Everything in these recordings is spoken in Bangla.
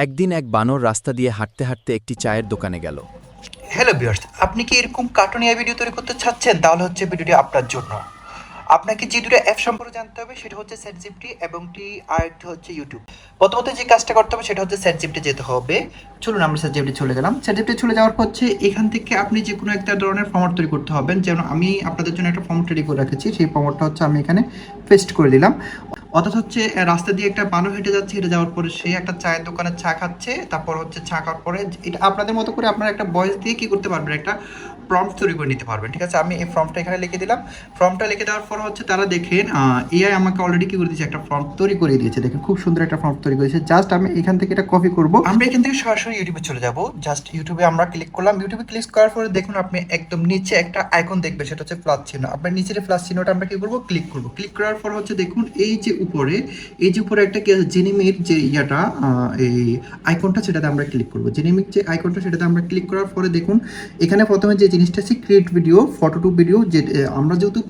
একদিন এক বানর রাস্তা দিয়ে হাঁটতে হাঁটতে একটি চায়ের দোকানে গেল। হ্যালো ভিউয়ার্স, আপনি কি এরকম কার্টুনিয়া ভিডিও তৈরি করতে চাচ্ছেন? তাহলে হচ্ছে ভিডিওটি আপনার জন্য। আপনাকে যে দুটো অ্যাপ সম্পর্কে জানতে হবে সেটা হচ্ছে ChatGPT এবং আরেকটি হচ্ছে ইউটিউব। প্রথমত যে কাজটা করতে হবে সেটা হচ্ছে ChatGPT যেতে হবে। চলুন আমরা ChatGPT চলে গেলাম। ChatGPT চলে যাওয়ার পর হচ্ছে এখান থেকে আপনি যে কোনো একটা ধরনের ফরম্যাট তৈরি করতে হবেন। যেমন আমি আপনাদের জন্য একটা ফরম্যাট রেডি করে রেখেছি, সেই ফরম্যাটটা হচ্ছে আমি এখানে পেস্ট করে দিলাম। অর্থাৎ হচ্ছে রাস্তা দিয়ে একটা বানর হেঁটে যাচ্ছে, হেঁটে যাওয়ার পরে সে একটা চায়ের দোকানে চা খাচ্ছে, তারপর হচ্ছে চা খাওয়ার পরে এটা আপনাদের মতো করে আপনারা একটা ভয়েস দিয়ে কী করতে পারবেন, একটা প্রম্পট তৈরি করে নিতে পারবেন। ঠিক আছে, আমি এই ফর্মটা এখানে লিখে দিলাম। ফর্মটা লিখে দেওয়ার পর হচ্ছে তারা দেখেন এআই আমাকে অলরেডি কী করে দিয়েছে, একটা ফর্ম তৈরি করে দিয়েছে। দেখেন খুব সুন্দর একটা ফর্ম তৈরি করেছে। জাস্ট আমি এখান থেকে এটা কপি করব। আমরা এখান থেকে সরাসরি ইউটিউবে চলে যাব। জাস্ট ইউটিউবে আমরা ক্লিক করলাম। ইউটিউবে ক্লিক করার পরে দেখুন আপনি একদম নিচে একটা আইকন দেখবেন, সেটা হচ্ছে প্লাস চিহ্ন। আপনার নিচের প্লাস চিহ্নটা আমরা কী করবো, ক্লিক করব। ক্লিক করার পর হচ্ছে দেখুন এই যে উপরে একটা জেনিমির যে ইয়াটা এই আইকনটা, সেটাতে আমরা ক্লিক করব। জেনিমির যে আইকনটা সেটাতে আমরা ক্লিক করার পরে দেখুন এখানে প্রথমে যে জিনিসটা আছে create video, photo to video. যে আমরা যেহেতু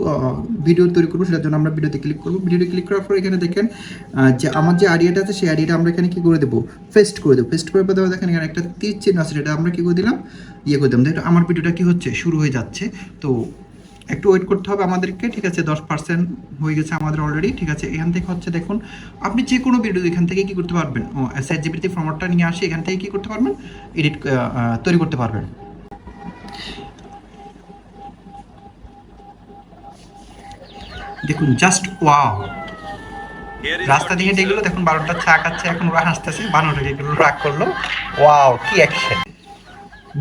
ভিডিও তৈরি করবো সেটার জন্য আমরা ভিডিওতে ক্লিক করবো। ভিডিওতে ক্লিক করার পর এখানে দেখেন যে আমার যে আইডিয়াটা আছে সেই আইডিয়াটা আমরা এখানে কী করে দেবো, পেস্ট করে দেবো। পেস্ট করে দেবো। দেখেন এখানে একটা তীর চিহ্ন আছে, সেটা আমরা কী করে দিলাম, ইয়ে করে দিলাম। দেখো আমার ভিডিওটা কি হচ্ছে, শুরু হয়ে যাচ্ছে। তো একটু ওয়েট করতে হবে আমাদেরকে। ঠিক আছে, 10% হয়ে গেছে আমাদের অলরেডি। ঠিক আছে, এখান থেকে হচ্ছে দেখুন আপনি যে কোনো ভিডিও এখান থেকে কী করতে পারবেন, ChatGPT ফরম্যাটটা নিয়ে আসে এখান থেকে কী করতে পারবেন, এডিট তৈরি করতে পারবেন। দেখুন জাস্ট ওয়াও, রাস্তা দিয়ে হেঁটে গেলো, দেখুন বানরটা চা খাচ্ছে, এখন ওরা হাসতেছে, বানর হয়ে গেলো, রাগ করলো। ওয়াও, কি অ্যাকশন!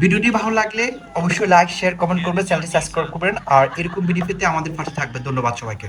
ভিডিওটি ভালো লাগলে অবশ্যই লাইক, শেয়ার, কমেন্ট করবেন, চ্যানেলটি সাবস্ক্রাইব করবেন, আর এরকম ভিডিও পেতে আমাদের পাশে থাকবেন। ধন্যবাদ সবাইকে।